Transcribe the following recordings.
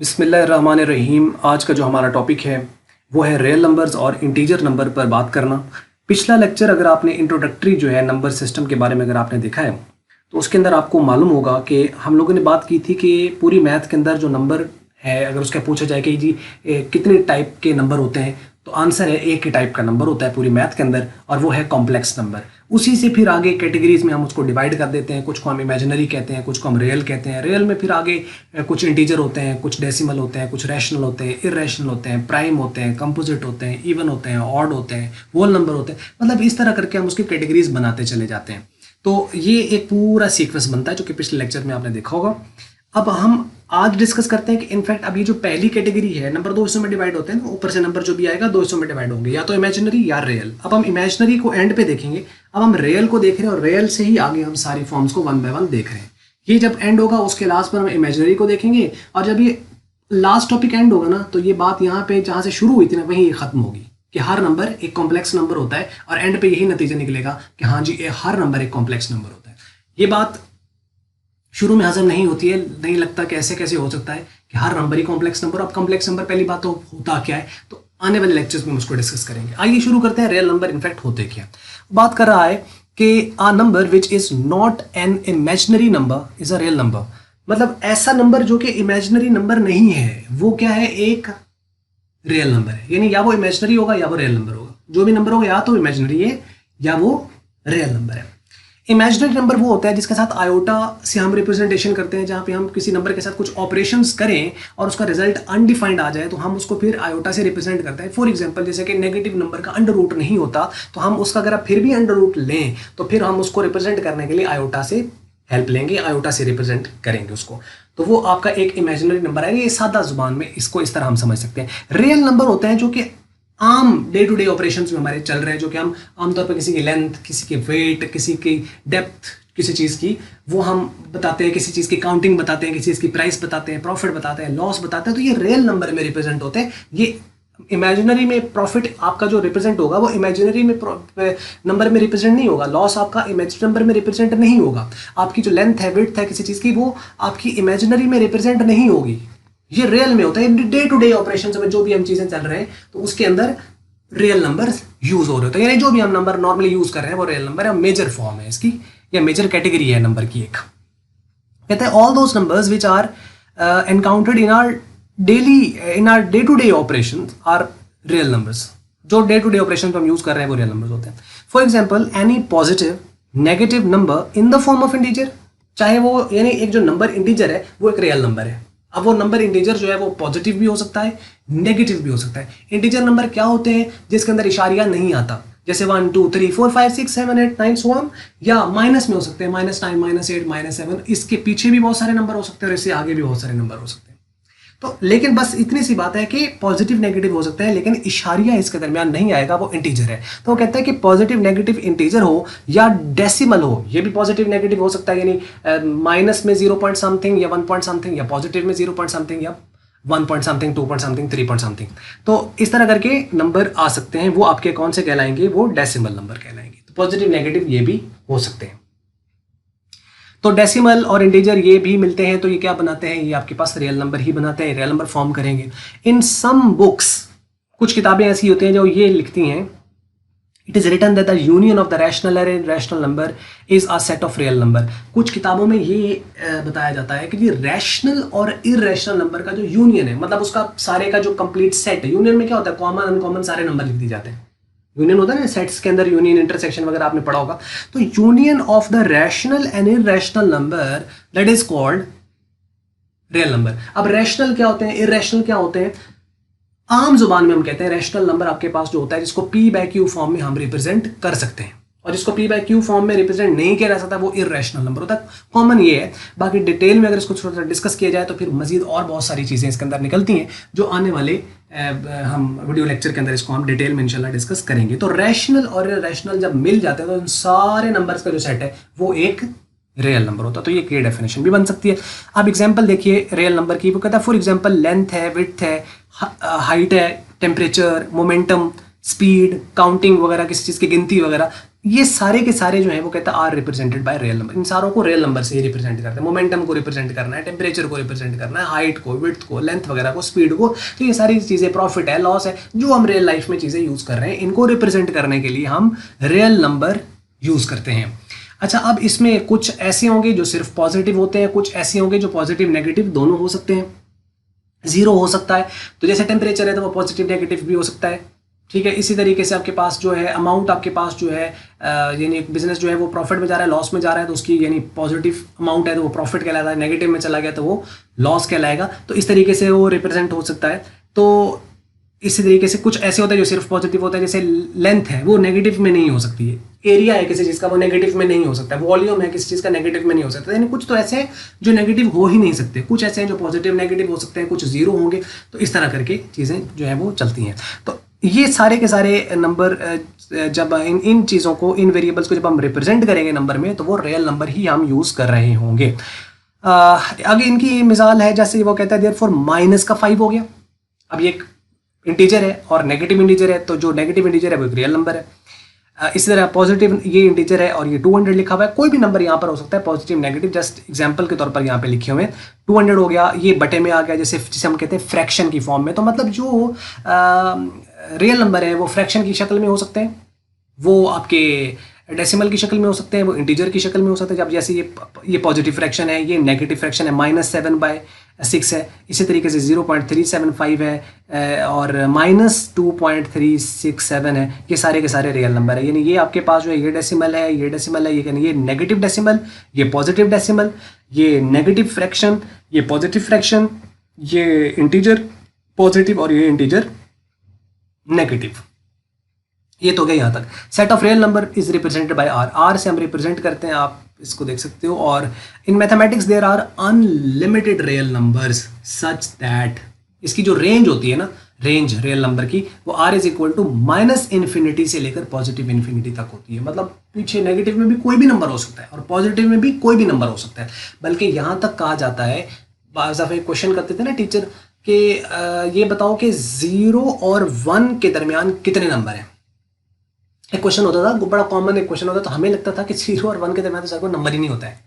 बिस्मिल्लाहिर्रहमानिर्रहीम। आज का जो हमारा टॉपिक है वो है रियल नंबर्स और इंटीजर नंबर पर बात करना। पिछला लेक्चर अगर आपने इंट्रोडक्टरी जो है नंबर सिस्टम के बारे में अगर आपने देखा है तो उसके अंदर आपको मालूम होगा कि हम लोगों ने बात की थी कि पूरी मैथ के अंदर जो नंबर है अगर उसका पूछा जाए कि जी कितने टाइप के नंबर होते हैं तो आंसर है एक ही टाइप का नंबर होता है पूरी मैथ के अंदर और वो है कॉम्प्लेक्स नंबर। उसी से फिर आगे कैटेगरीज में हम उसको डिवाइड कर देते हैं, कुछ को हम इमेजिनरी कहते हैं, कुछ को हम रियल कहते हैं। रियल में फिर आगे कुछ इंटीजर होते हैं, कुछ डेसिमल होते हैं, कुछ रैशनल होते हैं, इरेशनल होते हैं, प्राइम होते हैं, कंपोजिट होते हैं, इवन होते हैं, ऑड होते हैं, होल नंबर होते हैं। मतलब इस तरह करके हम उसकी कैटेगरीज बनाते चले जाते हैं। तो ये एक पूरा सीक्वेंस बनता है जो कि पिछले लेक्चर में आपने देखा होगा। अब हम आज डिस्कस करते हैं कि इनफैक्ट अब ये जो पहली कैटेगरी है नंबर दो हिस्सों में डिवाइड होते हैं, ऊपर से नंबर जो भी आएगा दो हिस्सों में डिवाइड होंगे, या तो इमेजिनरी या रियल। अब हम इमेजिनरी को एंड पे देखेंगे, अब हम रियल को देख रहे हैं और रियल से ही आगे हम सारी फॉर्म्स को वन बाय वन देख रहे हैं। ये जब एंड होगा उसके लास्ट पर हम इमेजिनरी को देखेंगे और जब ये लास्ट टॉपिक एंड होगा ना तो ये बात यहाँ पे जहाँ से शुरू हुई थी ना वहीं ये खत्म होगी कि हर नंबर एक कॉम्प्लेक्स नंबर होता है और एंड पे यही नतीजा निकलेगा कि हाँ जी हर नंबर एक कॉम्प्लेक्स नंबर होता है। ये बात शुरू में हजम नहीं होती है, नहीं लगता कि ऐसे कैसे हो सकता है कि हर नंबर ही कॉम्प्लेक्स नंबर। अब कॉम्प्लेक्स नंबर पहली बात तो होता क्या है तो आने वाले लेक्चर्स में उसको डिस्कस करेंगे। आइए शुरू करते हैं रियल नंबर इनफैक्ट होते क्या। बात कर रहा है कि a number which is not an imaginary number is a real number. मतलब ऐसा नंबर जो कि इमेजिनरी नंबर नहीं है वो क्या है, एक रियल नंबर है। यानी या वो इमेजिनरी होगा या वो रियल नंबर होगा। जो भी नंबर होगा या तो इमेजिनरी है या वो रियल नंबर है। इमेजिनरी नंबर वो होता है जिसके साथ आयोटा से हम रिप्रेजेंटेशन करते हैं, जहाँ पे हम किसी नंबर के साथ कुछ ऑपरेशंस करें और उसका रिजल्ट अनडिफाइंड आ जाए तो हम उसको फिर आयोटा से रिप्रेजेंट करते हैं। फॉर एग्जांपल जैसे कि नेगेटिव नंबर का अंडर रूट नहीं होता तो हम उसका अगर फिर भी अंडर रूट लें तो फिर हम उसको रिप्रेजेंट करने के लिए आयोटा से हेल्प लेंगे, आयोटा से रिप्रेजेंट करेंगे उसको। तो वो आपका एक इमेजिनरी नंबर है। ये सादा जुबान में इसको इस तरह हम समझ सकते हैं। रियल नंबर होते हैं जो कि आम डे टू डे ऑपरेशंस में हमारे चल रहे हैं, जो कि हम आमतौर पर किसी की लेंथ, किसी की वेट, किसी की डेप्थ, किसी चीज़ की वो हम बताते हैं, किसी चीज़ की काउंटिंग बताते हैं, किसी चीज़ की प्राइस बताते हैं, प्रॉफिट बताते हैं, लॉस बताते हैं। तो ये रियल नंबर में रिप्रेजेंट होते हैं। ये इमेजिनरी में प्रॉफिट आपका जो रिप्रेजेंट होगा वो इमेजिनरी में नंबर में रिप्रेजेंट नहीं होगा। लॉस आपका इमेजिनरी नंबर में रिप्रेजेंट नहीं होगा। आपकी जो लेंथ है, विड्थ है किसी चीज़ की वो आपकी इमेजिनरी में रिप्रेजेंट नहीं होगी। ये रियल में होता है। डे टू डे ऑपरेशन में जो भी हम चीज़ें चल रहे हैं तो उसके अंदर रियल नंबर यूज हो रहे होते हैं। यानी जो भी हम नंबर नॉर्मली यूज कर रहे हैं वो रियल नंबर है। मेजर फॉर्म है इसकी या मेजर कैटेगरी है नंबर की एक। कहते हैं all those numbers which are encountered in our day to day operation are real numbers. जो डे टू डे ऑपरेशन हम यूज कर रहे हैं वो रियल नंबर्स होते हैं। For example any positive negative number in the form of integer, चाहे वो यानी एक जो नंबर इंटीजर है वो एक रियल नंबर है। अब वो नंबर इंटीजर जो है वो पॉजिटिव भी हो सकता है, नेगेटिव भी हो सकता है। इंटीजर नंबर क्या होते हैं जिसके अंदर इशारिया नहीं आता, जैसे 1 2 3 4 5 6 7 8 9 so on, या माइनस में हो सकते हैं, -9 -8 -7। इसके पीछे भी बहुत सारे नंबर हो सकते हैं और इससे आगे भी बहुत सारे नंबर हो सकते हैं। तो लेकिन बस इतनी सी बात है कि पॉजिटिव नेगेटिव हो सकता है लेकिन इशारिया इसके दरमियान नहीं आएगा, वो इंटीजर है। तो वो कहता है कि पॉजिटिव नेगेटिव इंटीजर हो या डेसिमल हो, ये भी पॉजिटिव नेगेटिव हो सकता है। यानी माइनस में 0 पॉइंट समथिंग या 1 पॉइंट समथिंग, या पॉजिटिव में 0 पॉइंट समथिंग या 1 point something, 2 point something, 3 point something. तो इस तरह करके नंबर आ सकते हैं। वो आपके कौन से कहलाएंगे, वो डेसिमल नंबर कहलाएंगे। तो पॉजिटिव नेगेटिव ये भी हो सकते हैं। तो डेसिमल और इंटीजर ये भी मिलते हैं तो ये क्या बनाते हैं, ये आपके पास रियल नंबर ही बनाते हैं, रियल नंबर फॉर्म करेंगे। इन सम बुक्स, कुछ किताबें ऐसी होती हैं जो ये लिखती हैं, it is written that the union of the rational और irrational number is a set of real number. कुछ किताबों में ये बताया जाता है कि ये रैशनल और इरेशनल नंबर का जो यूनियन है, मतलब उसका सारे का जो कंप्लीट सेट है। यूनियन में क्या होता है, कॉमन अनकॉमन सारे नंबर लिख दिए जाते हैं। यूनियन होता है ना, सेट्स के अंदर यूनियन इंटरसेक्शन वगैरह आपने पढ़ा होगा। तो union of the rational and irrational number that is called real number. अब रैशनल क्या होते हैं, इरेशनल क्या होते हैं, आम जुबान में हम कहते हैं रैशनल नंबर आपके पास जो होता है जिसको p/q फॉर्म में हम रिप्रेजेंट कर सकते हैं, और जिसको p/q फॉर्म में रिप्रेजेंट नहीं किया जा सकता वो इरेशनल नंबर होता है। कॉमन ये है। बाकी डिटेल में अगर इसको थोड़ा सा डिस्कस किया जाए तो फिर मजीद और बहुत सारी चीज़ें इसके अंदर निकलती हैं जो आने वाले हम वीडियो लेक्चर के अंदर इसको हम डिटेल में इंशाल्लाह डिस्कस करेंगे। तो रैशनल और इरेशनल जब मिल जाते हैं तो इन सारे नंबर्स का जो सेट है वो एक रियल नंबर होता है। तो ये क्लियर डेफिनेशन भी बन सकती है। अब एग्जांपल देखिए रियल नंबर की। वो कहता है फॉर एग्जांपल लेंथ है, विड्थ है, हाइट है, टेम्परेचर, मोमेंटम, स्पीड, काउंटिंग वगैरह, किसी चीज़ की गिनती वगैरह, ये सारे के सारे जो है वो कहता है are represented by real number. इन सारों को रियल नंबर से ही रिप्रेजेंट करते हैं। मोमेंटम को रिप्रेजेंट करना है, टेम्परेचर को रिप्रेजेंट करना है, हाइट को, विड्थ को, लेंथ वगैरह को, स्पीड को। तो ये सारी चीज़ें, प्रॉफिट है, लॉस है, जो हम रियल लाइफ में चीज़ें यूज़ कर रहे हैं, इनको रिप्रेजेंट करने के लिए हम रियल नंबर यूज़ करते हैं। अच्छा, अब इसमें कुछ ऐसे होंगे जो सिर्फ पॉजिटिव होते हैं, कुछ ऐसे होंगे जो पॉजिटिव नेगेटिव दोनों हो सकते हैं। जीरो हो सकता है, तो जैसे टेम्परेचर है तो वो पॉजिटिव नेगेटिव भी हो सकता है, ठीक है। इसी तरीके से आपके पास जो है अमाउंट, आपके पास जो है यानी बिजनेस जो है वो प्रॉफिट में जा रहा है, लॉस में जा रहा है, तो उसकी यानी पॉजिटिव अमाउंट है तो वो प्रॉफिट कहलाता है, नेगेटिव में चला गया तो वो लॉस कहलाएगा। तो इस तरीके से वो रिप्रेजेंट हो सकता है। तो इसी तरीके से कुछ ऐसे होता है जो सिर्फ पॉजिटिव होता है, जैसे लेंथ है वो नेगेटिव में नहीं हो सकती है, एरिया है किसी चीज़ का वो नेगेटिव में नहीं हो सकता है, वॉल्यूम है किसी चीज़ का नेगेटिव में नहीं हो सकता। यानी कुछ तो ऐसे हैं जो नेगेटिव हो ही नहीं सकते, कुछ ऐसे हैं जो पॉजिटिव नेगेटिव हो सकते हैं, कुछ जीरो होंगे। तो इस तरह करके चीज़ें जो है वो चलती हैं। तो ये सारे के सारे नंबर जब इन चीज़ों को, इन वेरिएबल्स को जब हम रिप्रेजेंट करेंगे नंबर में, तो वो रियल नंबर ही हम यूज़ कर रहे होंगे। आगे इनकी मिसाल है, जैसे वो कहता है देयरफॉर माइनस का 5 हो गया। अब ये एक इंटीजर है और नेगेटिव इंटीजर है, तो जो नेगेटिव इंटीजर है वो एक रियल नंबर है। इसी तरह पॉजिटिव ये इंटीजर है और ये 200 लिखा हुआ है। कोई भी नंबर यहाँ पर हो सकता है, पॉजिटिव नेगेटिव, जस्ट एग्जांपल के तौर पर यहाँ पे लिखे हुए हैं। 200 हो गया, ये बटे में आ गया, जैसे जिसे हम कहते हैं फ्रैक्शन की फॉर्म में। तो मतलब जो रियल नंबर है वो फ्रैक्शन की शक्ल में हो सकते हैं, वो आपके डेसिमल की शक्ल में हो सकते हैं, वो इंटीजर की शक्ल में हो सकते हैं। जब जैसे ये पॉजिटिव फ्रैक्शन है, ये नेगेटिव फ्रैक्शन है, -7/6 है। इसी तरीके से 0.375 है और -2.367 है। ये सारे के सारे रियल नंबर है। यानी ये आपके पास जो है ये डेसिमल है, ये डेसिमल है, ये नेगेटिव डेसिमल, ये पॉजिटिव डेसिमल, ये नेगेटिव फ्रैक्शन, ये पॉजिटिव फ्रैक्शन, ये इंटीजर पॉजिटिव और ये इंटीजर नेगेटिव। ये तो गया यहाँ तक। Set of real number is represented by R. R से हम रिप्रेजेंट करते हैं, आप इसको देख सकते हो। और in mathematics there are unlimited real numbers such that, इसकी जो रेंज होती है ना, रेंज रियल नंबर की, वो R is equal to -infinity से लेकर पॉजिटिव इन्फिनिटी तक होती है। मतलब पीछे नेगेटिव में भी कोई भी नंबर हो सकता है और पॉजिटिव में भी कोई भी नंबर हो सकता है। बल्कि यहाँ तक कहा जाता है, बाज़ दफ़ा क्वेश्चन करते थे ना टीचर कि ये बताओ कि 0 और 1 के दरमियान कितने नंबर हैं। एक क्वेश्चन होता था, बड़ा कॉमन एक क्वेश्चन होता था, तो हमें लगता था कि 0 और 1 के दरमियान तो सर कोई नंबर ही नहीं होता है।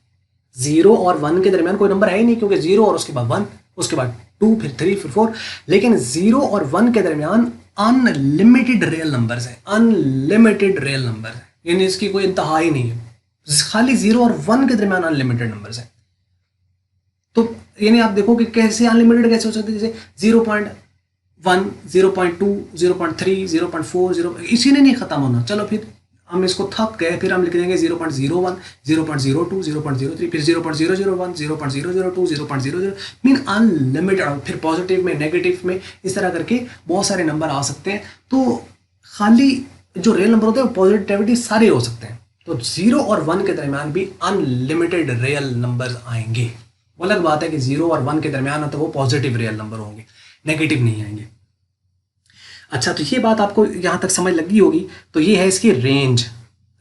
0 और 1 के दरमियान कोई नंबर है ही नहीं, क्योंकि 0 और उसके बाद 1, उसके बाद 2, फिर 3, फिर 4। लेकिन 0 और 1 के दरमियान अनलिमिटेड रियल नंबर्स हैं, अनलिमिटेड रियल नंबर है, यानी इसकी कोई इंतहा ही नहीं है। खाली 0 और 1 के दरमियान अनलिमिटेड नंबर्स हैं। तो यानी आप देखो कि कैसे अनलिमिटेड कैसे हो सकते हैं, जैसे 0.1, 0.2, 0.3, 0.4, इसी ने नहीं खत्म होना। चलो फिर हम इसको थक गए, फिर हम लिख देंगे 0.01, 0.02, 0.03, फिर 0.001, 0.002, 0.00, मीन अनलिमिटेड। फिर पॉजिटिव में, नेगेटिव में, इस तरह करके बहुत सारे नंबर आ सकते हैं। तो खाली जो रियल नंबर होते हैं पॉजिटिविटी सारे हो सकते हैं। तो 0 और 1 के दरमियान भी अनलिमिटेड रियल नंबर आएंगे। वो अलग बात है कि 0 और 1 के दरमियान तो वो पॉजिटिव रियल नंबर होंगे, नेगेटिव नहीं आएंगे। अच्छा, तो ये बात आपको यहाँ तक समझ लगी होगी। तो ये है इसकी रेंज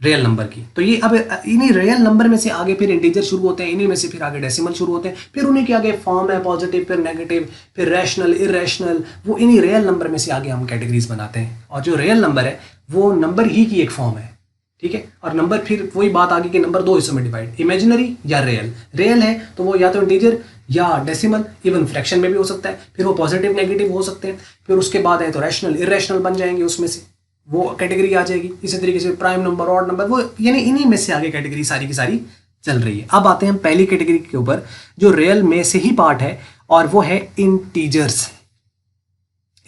रियल नंबर की। तो ये अब इन्हीं रियल नंबर में से आगे फिर इंटीजर शुरू होते हैं, इन्हीं में से फिर आगे डेसिमल शुरू होते हैं, फिर उन्हीं के आगे फॉर्म है पॉजिटिव, फिर नेगेटिव, फिर रैशनल, इरेशनल। वो इन्हीं रियल नंबर में से आगे हम कैटेगरीज बनाते हैं। और जो रियल नंबर है वो नंबर ही की एक फॉर्म है, ठीक है। और नंबर फिर वही बात आगे कि नंबर 2 हिस्सों में डिवाइड, इमेजिनरी या रियल। रियल है तो वो या तो इंटीजर या डेसिमल, इवन फ्रैक्शन में भी हो सकता है। फिर वो पॉजिटिव नेगेटिव हो सकते हैं। फिर उसके बाद है तो रैशनल इरेशनल बन जाएंगे, उसमें से वो कैटेगरी आ जाएगी। इसी तरीके से प्राइम नंबर, ऑड नंबर, वो यानी इन्हीं में से आगे कैटेगरी सारी की सारी चल रही है। अब आते हैं हम पहली कैटेगरी के ऊपर जो रियल में से ही पार्ट है, और वो है इंटीजर्स,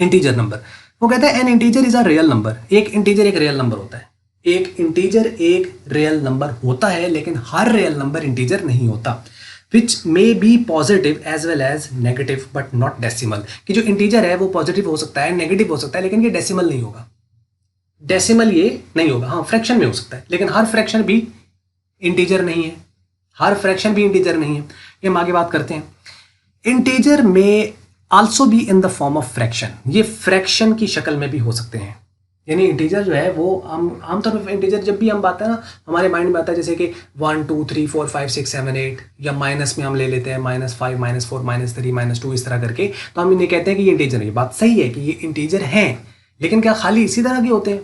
इंटीजर नंबर। वो कहते हैं N integer is a real number. एक इंटीजर एक रियल नंबर होता है, एक इंटीजर एक रियल नंबर होता है, लेकिन हर रियल नंबर इंटीजर नहीं होता। Which may be positive as well as negative but not decimal. कि जो इंटीजर है वो पॉजिटिव हो सकता है, नेगेटिव हो सकता है, लेकिन ये डेसिमल नहीं होगा। डेसिमल ये नहीं होगा। हाँ, फ्रैक्शन में हो सकता है, लेकिन हर फ्रैक्शन भी इंटीजर नहीं है, हर फ्रैक्शन भी इंटीजर नहीं है। ये हम आगे बात करते हैं। इंटीजर में also be in the form of fraction. ये फ्रैक्शन की शक्ल में भी हो सकते हैं। यानी इंटीजर जो है वो हम आमतौर पर इंटीजर जब भी हम बात है ना, हमारे माइंड में आता है जैसे कि 1, 2, 3, 4, 5, 6, 7, 8, या माइनस में हम ले लेते हैं -5, -4, -3, -2, इस तरह करके। तो हम इन्हें कहते हैं कि ये इंटीजर है। ये बात सही है कि ये इंटीजर हैं, लेकिन क्या खाली इसी तरह के होते हैं?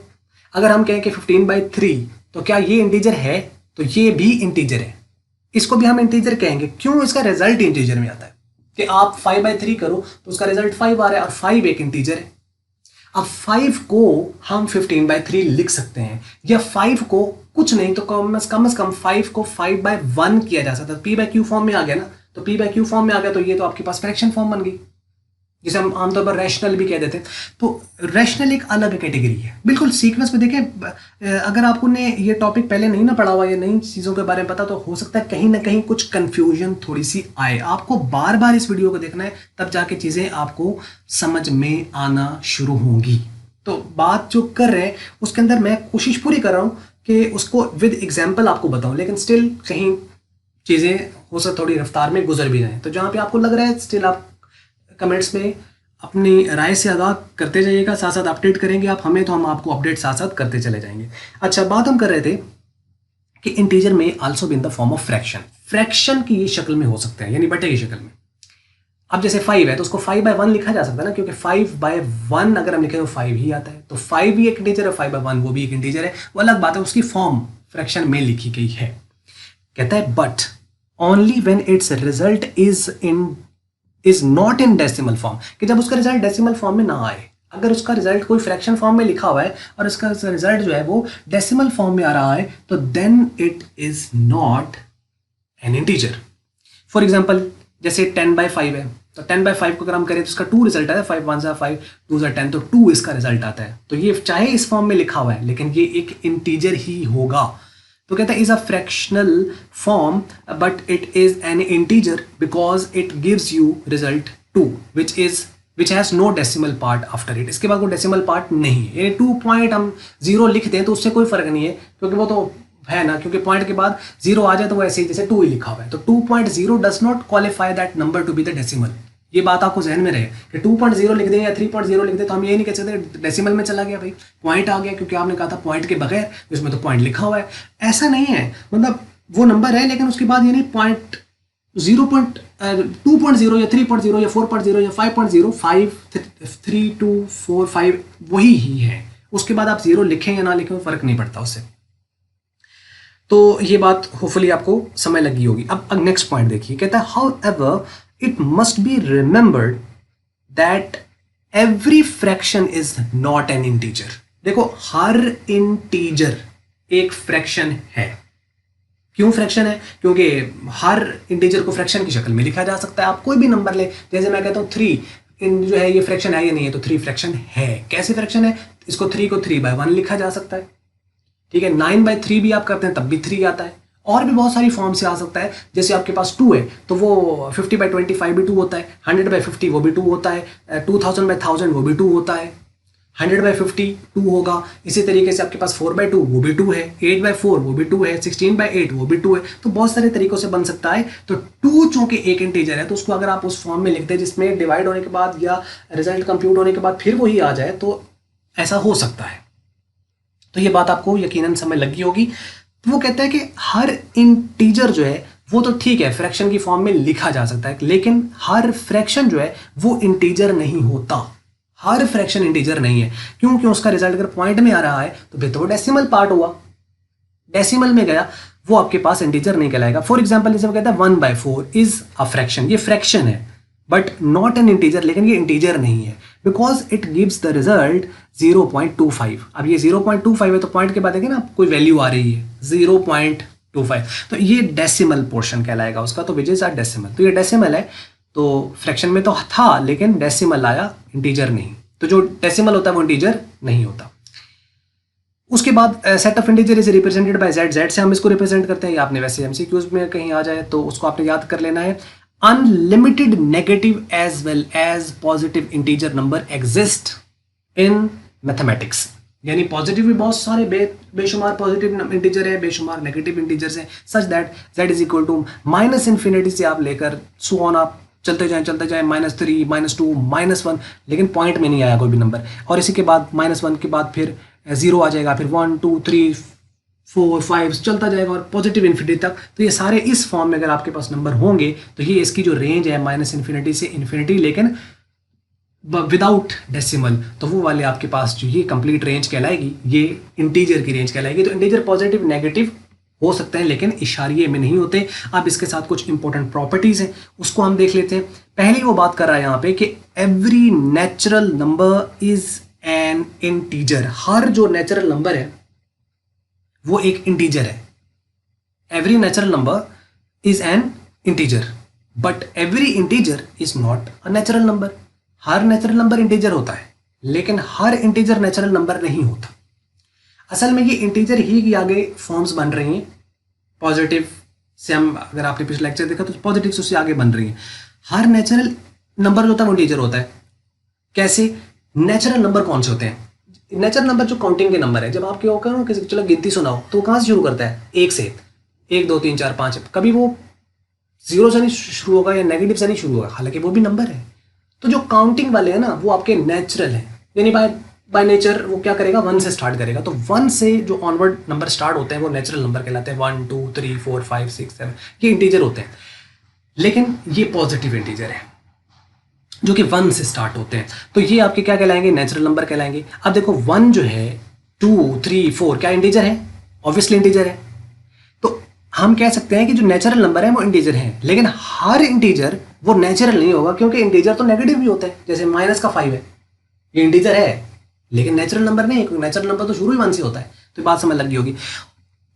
अगर हम कहें कि 15/3 तो क्या ये इंटीजर है? तो ये भी इंटीजर है, इसको भी हम इंटीजर कहेंगे। क्यों? इसका रिजल्ट इंटीजर में आता है कि आप 5/3 करो तो उसका रिजल्ट 5 आ रहा है, और 5 एक इंटीजर है। अब 5 को हम 15/3 लिख सकते हैं, या 5 को कुछ नहीं तो कम से कम 5 को 5/1 किया जा सकता है। p/q फॉर्म में आ गया ना, तो p/q फॉर्म में आ गया तो ये तो आपके पास फ्रैक्शन फॉर्म बन गई, जिसे हम आमतौर पर रैशनल भी कह देते हैं। तो रैशनल एक अलग कैटेगरी है, बिल्कुल सीक्वेंस में। देखें, अगर आपको ने ये टॉपिक पहले नहीं ना पढ़ा हुआ या नई चीज़ों के बारे में पता, तो हो सकता है कहीं ना कहीं कुछ कंफ्यूजन थोड़ी सी आए। आपको बार बार इस वीडियो को देखना है, तब जाके चीज़ें आपको समझ में आना शुरू होंगी। तो बात जो कर रहे हैं उसके अंदर मैं कोशिश पूरी कर रहा हूँ कि उसको विद एग्जाम्पल आपको बताऊँ, लेकिन स्टिल कहीं चीज़ें हो सकता थोड़ी रफ्तार में गुजर भी जाएँ। तो जहाँ पे आपको लग रहा है स्टिल आप कमेंट्स में अपनी राय से आगाह करते जाइएगा, साथ साथ अपडेट करेंगे आप हमें, तो हम आपको अपडेट साथ साथ करते चले जाएंगे। अच्छा, बात हम कर रहे थे कि इंटीजर में also be in the form of fraction, fraction की ये शक्ल में हो सकते हैं, यानी बटे की शक्ल में। अब जैसे 5 है तो उसको 5/1 लिखा जा सकता है ना, क्योंकि 5/1 अगर हम लिखें तो 5 ही आता है, तो 5 भी एक इंटीजर है, 5/1 वो भी एक इंटीजर है। वो अलग बात है, उसकी फॉर्म फ्रैक्शन में लिखी गई है। कहता है but only when it's result is not in decimal form, कि जब उसका रिजल्ट डेसिमल फॉर्म में ना आए। अगर उसका रिजल्ट कोई फ्रैक्शन फॉर्म में लिखा हुआ है और उसका रिजल्ट जो है वो डेसिमल फॉर्म में आ रहा है, तो then it is not an integer. For example जैसे 10/5 है, तो 10/5 को अगर हम करें तो उसका 2 रिजल्ट आता है, 5 1 5 2 10, तो 2 इसका रिजल्ट आता है। तो ये चाहे इस फॉर्म में लिखा हुआ है, लेकिन ये एक इंटीजर ही होगा। तो कहता है is a fractional form but it is an integer because it gives you result 2 which has no decimal part after it. इसके बाद कोई डेसिमल पार्ट नहीं है, ये 2 पॉइंट हम 0 लिख दें तो उससे कोई फर्क नहीं है, क्योंकि वो तो है ना, क्योंकि पॉइंट के बाद 0 आ जाए तो वो ऐसे ही जैसे 2 ही लिखा हुआ है। तो 2.0 does not qualify that number to be the decimal. ये बात आपको जहन में रहे कि 2.0 लिख दें या 3.0 लिख दें तो हम ये नहीं कह सकते डेसिमल में चला गया भाई, पॉइंट आ गया, क्योंकि आपने कहा था पॉइंट के बगैर, इसमें तो पॉइंट लिखा हुआ है। ऐसा नहीं है, मतलब वो नंबर है लेकिन उसके बाद ये नहीं 2.0 या 3.0 या 4.0 या 5.0, 5 3 2 4 5 वही ही है। उसके बाद आप 0 लिखें या ना लिखें फर्क नहीं पड़ता उससे। तो ये बात होपफुली आपको समझ लगी होगी। अब नेक्स्ट पॉइंट देखिए, कहता है how ever it must be remembered that every fraction is not an integer. देखो, हर इंटीजर एक फ्रैक्शन है। क्यों फ्रैक्शन है? क्योंकि हर इंटीजर को फ्रैक्शन की शक्ल में लिखा जा सकता है। आप कोई भी नंबर ले, जैसे मैं कहता हूँ 3 जो है ये फ्रैक्शन है या नहीं है, तो 3 फ्रैक्शन है। कैसे फ्रैक्शन है? इसको 3 को 3/1 लिखा जा सकता है, ठीक है। 9/3 भी आप करते हैं तब भी 3 आता है, और भी बहुत सारी फॉर्म से आ सकता है। जैसे आपके पास 2 है तो वो 50/25 भी 2 होता है, 100/50 वो भी 2 होता है, 2000/1000 वो भी 2 होता है, 100/50 2 होगा। इसी तरीके से आपके पास 4/2 वो भी 2 है, 8/4 वो भी 2 है, 16/8 वो भी 2 है। तो बहुत सारे तरीकों से बन सकता है। तो 2 चूंकि एक इंटीजर है, तो उसको अगर आप उस फॉर्म में लिखते हैं जिसमें डिवाइड होने के बाद या रिजल्ट कंप्यूट होने के बाद फिर वही आ जाए, तो ऐसा हो सकता है। तो ये बात आपको यकीनन समझ लगी होगी। तो वो कहता है कि हर इंटीजर जो है वो तो ठीक है फ्रैक्शन की फॉर्म में लिखा जा सकता है, लेकिन हर फ्रैक्शन जो है वो इंटीजर नहीं होता। हर फ्रैक्शन इंटीजर नहीं है। क्योंकि उसका रिजल्ट अगर पॉइंट में आ रहा है तो फिर तो वो डेसिमल पार्ट हुआ, डेसिमल में गया, वो आपके पास इंटीजर नहीं कहलाएगा। फॉर एग्जाम्पल जैसे वो कहता है 1/4 इज अ फ्रैक्शन, ये फ्रैक्शन है बट नॉट एन इंटीजर, लेकिन ये इंटीजर नहीं है because it gives the result 0.25। अब ये 0.25 है तो पॉइंट के बाद देखिए ना कोई वैल्यू आ रही है 0.25, तो ये डेसिमल पोर्शन कहलाएगा उसका, तो विच इज अ डेसिमल। तो ये डेसिमल है, तो फ्रैक्शन में तो था लेकिन डेसिमल आया, इंटीजर नहीं। तो जो डेसिमल होता है वो इंटीजर नहीं होता। उसके बाद set of integer is represented bye z, z से हम इसको रिप्रेजेंट करते हैं। ये आपने वैसे एमसीक्यूज में कहीं आ जाए तो उसको आपने याद कर लेना है। Unlimited negative as well as positive integer number exist in mathematics, यानी पॉजिटिव भी बहुत सारे बेशुमार पॉजिटिव इंटीजर है, बेशुमार नेगेटिव इंटीजर्स हैं, such that z is equal to -infinity से आप लेकर सो ऑन आप चलते जाएं -3 -2 -1, लेकिन पॉइंट में नहीं आया कोई भी नंबर। और इसी के बाद -1 के बाद फिर 0 आ जाएगा, फिर 1 2 3 4 5 चलता जाएगा और पॉजिटिव इन्फिनिटी तक। तो ये सारे इस फॉर्म में अगर आपके पास नंबर होंगे तो ये इसकी जो रेंज है -इन्फिनिटी से इन्फिनिटी, लेकिन विदाउट डेसिमल, तो वो वाले आपके पास जो ये कंप्लीट रेंज कहलाएगी, ये इंटीजर की रेंज कहलाएगी। तो इंटीजर पॉजिटिव नेगेटिव हो सकते हैं लेकिन इशारिये में नहीं होते। अब इसके साथ कुछ इंपॉर्टेंट प्रॉपर्टीज हैं, उसको हम देख लेते हैं। पहली वो बात कर रहा है यहाँ पे कि every natural number is an integer. हर जो नेचुरल नंबर है वो एक इंटीजर है। Every natural number is an integer but every integer is not a natural number. हर नेचुरल नंबर इंटीजर होता है लेकिन हर इंटीजर नेचुरल नंबर नहीं होता। असल में ये इंटीजर ही की आगे फॉर्म्स बन रही हैं। पॉजिटिव से हम, अगर आपने पिछला लेक्चर देखा तो पॉजिटिव से उससे आगे बन रही हैं। हर नेचुरल नंबर जो होता है वो इंटीजर होता है। कैसे? नेचुरल नंबर कौन से होते हैं? नेचुरल नंबर जो काउंटिंग के नंबर है, जब आपके होकर ना किसी चलो गिनती सुनाओ तो कहाँ से शुरू करता है? एक से। 1 2 3 4 5। कभी वो जीरो से नहीं शुरू होगा या नेगेटिव से नहीं शुरू होगा, हालांकि वो भी नंबर है। तो जो काउंटिंग वाले हैं ना वो आपके नेचुरल हैं, यानी बाय नेचर वो क्या करेगा? 1 से स्टार्ट करेगा। तो 1 से जो ऑनवर्ड नंबर स्टार्ट होते हैं वो नेचुरल नंबर कहलाते हैं। 1 2 3 4 5 6 7 ये इंटीजर होते हैं। लेकिन ये पॉजिटिव इंटीजर है जो कि 1 से स्टार्ट होते हैं, तो ये आपके क्या कहलाएंगे? नेचुरल नंबर कहलाएंगे। अब देखो 1 जो है, 2 3 4 क्या इंटीजर है? ऑब्वियसली इंटीजर है। तो हम कह सकते हैं कि जो नेचुरल नंबर है वो इंटीजर है, लेकिन हर इंटीजर वो नेचुरल नहीं होगा, क्योंकि इंटीजर तो नेगेटिव भी होते हैं। जैसे -5 है, ये इंटीजर है लेकिन नेचुरल नंबर नहीं है, क्योंकि नेचुरल नंबर तो शुरू ही 1 से होता है। तो बात समझ लगी होगी।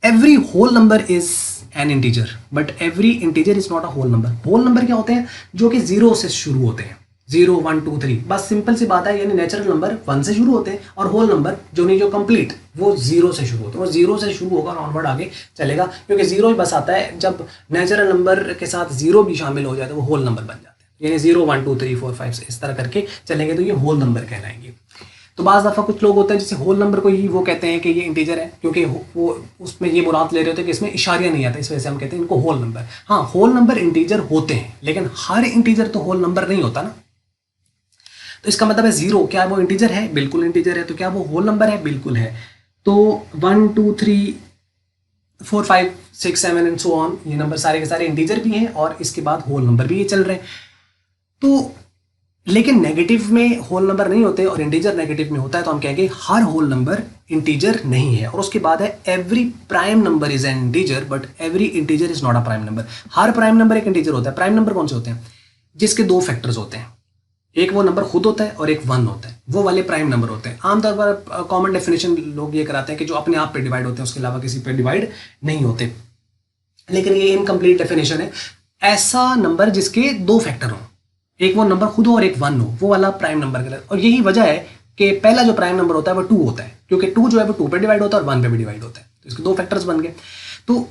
Every whole number is an integer but every integer is not a whole number. Whole number क्या होते हैं? जो कि 0 से शुरू होते हैं। 0 1 2 3, बस सिंपल सी बात है। यानी नेचुरल नंबर 1 से शुरू होते हैं और होल नंबर जो कंप्लीट वो 0 से शुरू होते हैं। वो 0 से शुरू होगा और ऑनवर्ड आगे चलेगा, क्योंकि 0 ही बस आता है जब नेचुरल नंबर के साथ 0 भी शामिल हो जाए तो वो होल नंबर बन जाते हैं। यानी 0 1 2 3 4 5 इस तरह करके चलेंगे तो ये होल नंबर कहलाएंगे। तो बाज़ दफ़ा कुछ लोग होते हैं जैसे होल नंबर को ही वो कहते हैं कि ये इंटीजर है, क्योंकि वो उसमें ये मुराद ले रहे होते हैं कि इसमें इशारिया नहीं आता, इस वजह से हम कहते हैं इनको होल नंबर। हाँ, होल नंबर इंटीजर होते हैं लेकिन हर इंटीजर तो होल नंबर नहीं होता ना। तो इसका मतलब है 0 क्या वो इंटीजर है? बिल्कुल इंटीजर है। तो क्या वो होल नंबर है? बिल्कुल है। तो 1 2 3 4 5 6 7 एंड सो ऑन, ये नंबर सारे के सारे इंटीजर भी हैं और इसके बाद होल नंबर भी ये चल रहे हैं। तो लेकिन नेगेटिव में होल नंबर नहीं होते और इंटीजर नेगेटिव में होता है, तो हम कहेंगे हर होल नंबर इंटीजर नहीं है। और उसके बाद है every prime number is an integer but every integer is not a prime number. Her prime number एक इंटीजर होता है। प्राइम नंबर कौन से होते हैं? जिसके 2 फैक्टर्स होते हैं, एक वो नंबर खुद होता है और एक 1 होता है, वो वाले प्राइम नंबर होते हैं। आमतौर पर कॉमन डेफिनेशन लोग ये कराते हैं कि जो अपने आप पे डिवाइड होते हैं उसके अलावा किसी पे डिवाइड नहीं होते, लेकिन ये इनकम्प्लीट डेफिनेशन है। ऐसा नंबर जिसके 2 फैक्टर हो, एक वो नंबर खुद हो और एक 1 हो, वो वाला प्राइम नंबर कहलाता है। और यही वजह है कि पहला जो प्राइम नंबर होता है वो 2 होता है, क्योंकि 2 जो है वो 2 पे डिवाइड होता है और 1 पे भी डिवाइड होता है। तो इसके 2 फैक्टर्स बन गए, तो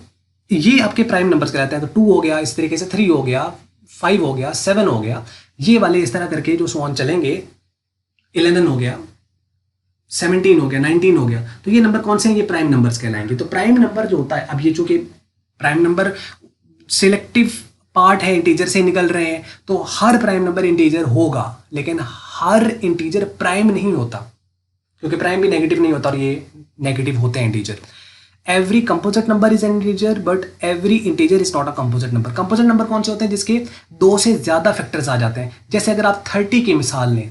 ये आपके प्राइम नंबर्स कहलाते हैं। तो 2 हो गया, इस तरीके से 3 हो गया, 5 हो गया, 7 हो गया, ये वाले इस तरह करके जो सोन चलेंगे। 11 हो गया, 17 हो गया, 19 हो गया। तो ये नंबर कौन से हैं? ये प्राइम नंबर्स कहलाएंगे। तो प्राइम नंबर जो होता है, अब ये चूंकि प्राइम नंबर सिलेक्टिव पार्ट है, इंटीजर से निकल रहे हैं, तो हर प्राइम नंबर इंटीजर होगा, लेकिन हर इंटीजर प्राइम नहीं होता, क्योंकि प्राइम भी नेगेटिव नहीं होता और ये नेगेटिव होते हैं integer. Every composite number is an integer but every integer is not a composite number. Composite number कौन से होते हैं? जिसके 2 से ज्यादा फैक्टर्स आ जाते हैं। जैसे अगर आप 30 की मिसाल लें,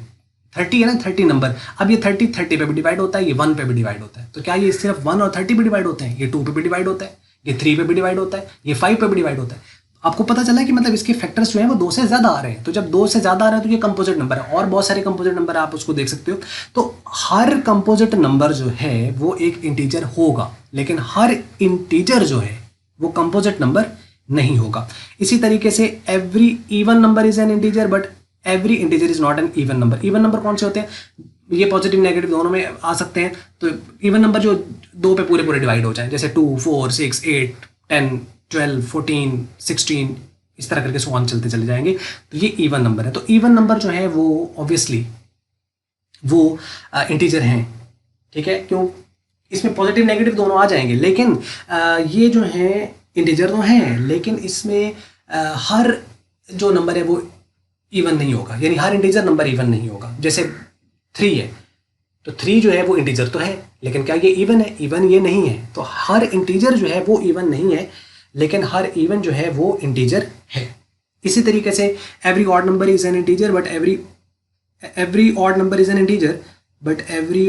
30 है ना, 30 नंबर। अब ये 30 पे भी डिवाइड होता है, ये 1 पे भी डिवाइड होता है। तो क्या ये सिर्फ 1 और 30 पे डिवाइड होते हैं? ये 2 पे भी डिवाइड होता है, ये 3 पे भी डिवाइड होता है, ये 5 पे भी डिवाइड होता है। आपको पता चला कि मतलब इसके फैक्टर्स जो हैं वो 2 से ज्यादा आ रहे हैं। तो जब 2 से ज्यादा आ रहे हैं तो ये कंपोजिट नंबर है, और बहुत सारे कंपोजिट नंबर आप उसको देख सकते हो। तो हर कंपोजिट नंबर जो है वो एक इंटीजर होगा, लेकिन हर इंटीजर जो है वो कंपोजिट नंबर नहीं होगा। इसी तरीके से every even number is an integer but every integer is not N even number. Even number कौन से होते हैं? ये पॉजिटिव नेगेटिव दोनों में आ सकते हैं। तो इवन नंबर जो 2 पे पूरे डिवाइड हो जाए, जैसे 2 4 6 8 10 12 14 16 इस तरह करके सो ऑन चलते चले जाएंगे। तो ये इवन नंबर है। तो इवन नंबर जो है वो ऑब्वियसली वो इंटीजर हैं, ठीक है। क्यों? इसमें पॉजिटिव नेगेटिव दोनों आ जाएंगे, लेकिन ये जो है इंटीजर तो हैं, लेकिन इसमें हर जो नंबर है वो इवन नहीं होगा, यानी हर इंटीजर नंबर इवन नहीं होगा। जैसे 3 है, तो 3 जो है वो इंटीजर तो है, लेकिन क्या ये इवन है? इवन ये नहीं है। तो हर इंटीजर जो है वो इवन नहीं है, लेकिन हर इवन जो है वो इंटीजर है। इसी तरीके से every odd number is an integer but every odd number is an integer, but every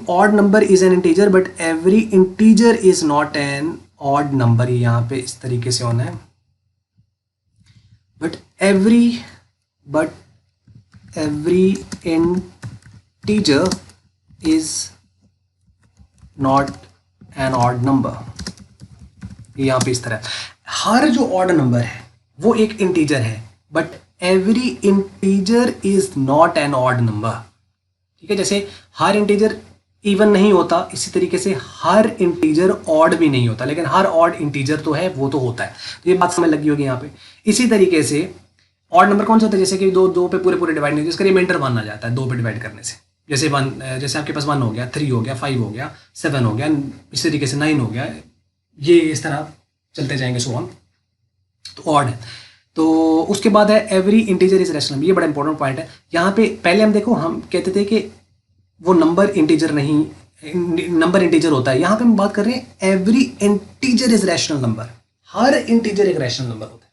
odd number is an integer, but every integer is not an odd number. यहाँ पे इस तरीके से होना है, but every integer is not an odd number. यहाँ पे इस तरह हर जो ऑड नंबर है वो एक इंटीजर है, but every integer is not N odd number. ठीक है, जैसे हर इंटीजर इवन नहीं होता, इसी तरीके से हर इंटीजर ऑड भी नहीं होता, लेकिन हर ऑड इंटीजर तो है, वो तो होता है. तो ये बात समझ लगी होगी यहाँ पे. इसी तरीके से ऑड नंबर कौन सा होता है, जैसे कि दो पे पूरे डिवाइड नहीं होते, इसका रिमाइंडर वन आ जाता है 2 पे डिवाइड करने से. जैसे आपके पास 1 हो गया, 3 हो गया, 5 हो गया, 7 हो गया, इसी तरीके से 9 हो गया, ये इस तरह चलते जाएंगे सो ऑन. तो ऑड है. तो उसके बाद है एवरी इंटीजर इज रैशनल. ये बड़ा इंपॉर्टेंट पॉइंट है. यहाँ पे पहले हम देखो, हम कहते थे कि वो नंबर इंटीजर नहीं, नंबर इंटीजर होता है. यहाँ पे हम बात कर रहे हैं every integer is rational number. हर इंटीजर एक रैशनल नंबर होता है.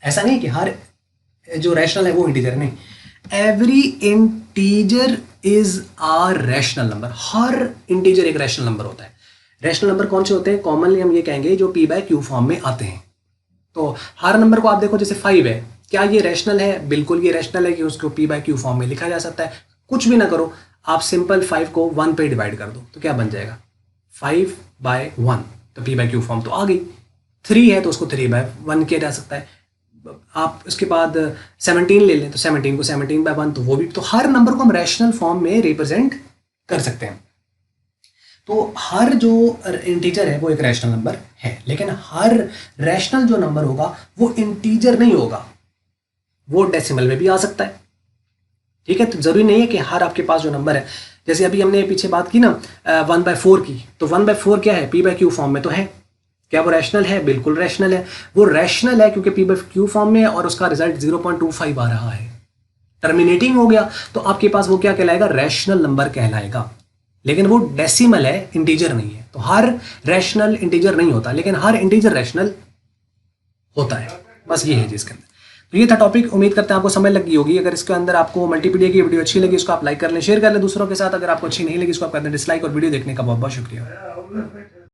ऐसा नहीं कि हर जो रैशनल है वो इंटीजर है, नहीं. Every integer is a rational number. हर इंटीजर एक रैशनल नंबर होता है. रैशनल नंबर कौन से होते हैं? कॉमनली हम ये कहेंगे जो p/q फॉर्म में आते हैं. तो हर नंबर को आप देखो, जैसे 5 है, क्या ये रैशनल है? बिल्कुल ये रैशनल है कि उसको p/q फॉर्म में लिखा जा सकता है. कुछ भी ना करो, आप सिंपल 5 को 1 पे डिवाइड कर दो तो क्या बन जाएगा? 5/1. तो p/q फॉर्म तो आ गई. 3 है तो उसको 3/1 किया जा सकता है. आप उसके बाद 17 ले लें तो 17 को 17/1, तो वो भी. तो हर नंबर को हम रैशनल फॉर्म में रिप्रेजेंट कर सकते हैं. तो हर जो इंटीजर है वो एक रैशनल नंबर है, लेकिन हर रैशनल जो नंबर होगा वो इंटीजर नहीं होगा, वो डेसिमल में भी आ सकता है. ठीक है, तो जरूरी नहीं है कि हर आपके पास जो नंबर है, जैसे अभी हमने पीछे बात की ना 1/4 की, तो 1/4 क्या है? p/q फॉर्म में तो है. क्या वो रैशनल है? बिल्कुल रैशनल है. वो रैशनल है क्योंकि p/q फॉर्म में है और उसका रिजल्ट 0.25 आ रहा है. टर्मिनेटिंग हो गया तो आपके पास वो क्या कहलाएगा? रैशनल नंबर कहलाएगा. लेकिन वो डेसिमल है, इंटीजर नहीं है. तो हर रैशनल इंटीजर नहीं होता, लेकिन हर इंटीजर रैशनल होता है. बस ये है जिसके अंदर. तो ये था टॉपिक. उम्मीद करते हैं आपको समझ लगी होगी. अगर इसके अंदर आपको मल्टीपीडिया की वीडियो अच्छी लगी, इसको आप लाइक कर लें, शेयर कर लें दूसरों के साथ. अगर आपको अच्छी नहीं लगी, इसको आप कर दें डिसलाइक. और वीडियो देखने का बहुत बहुत शुक्रिया.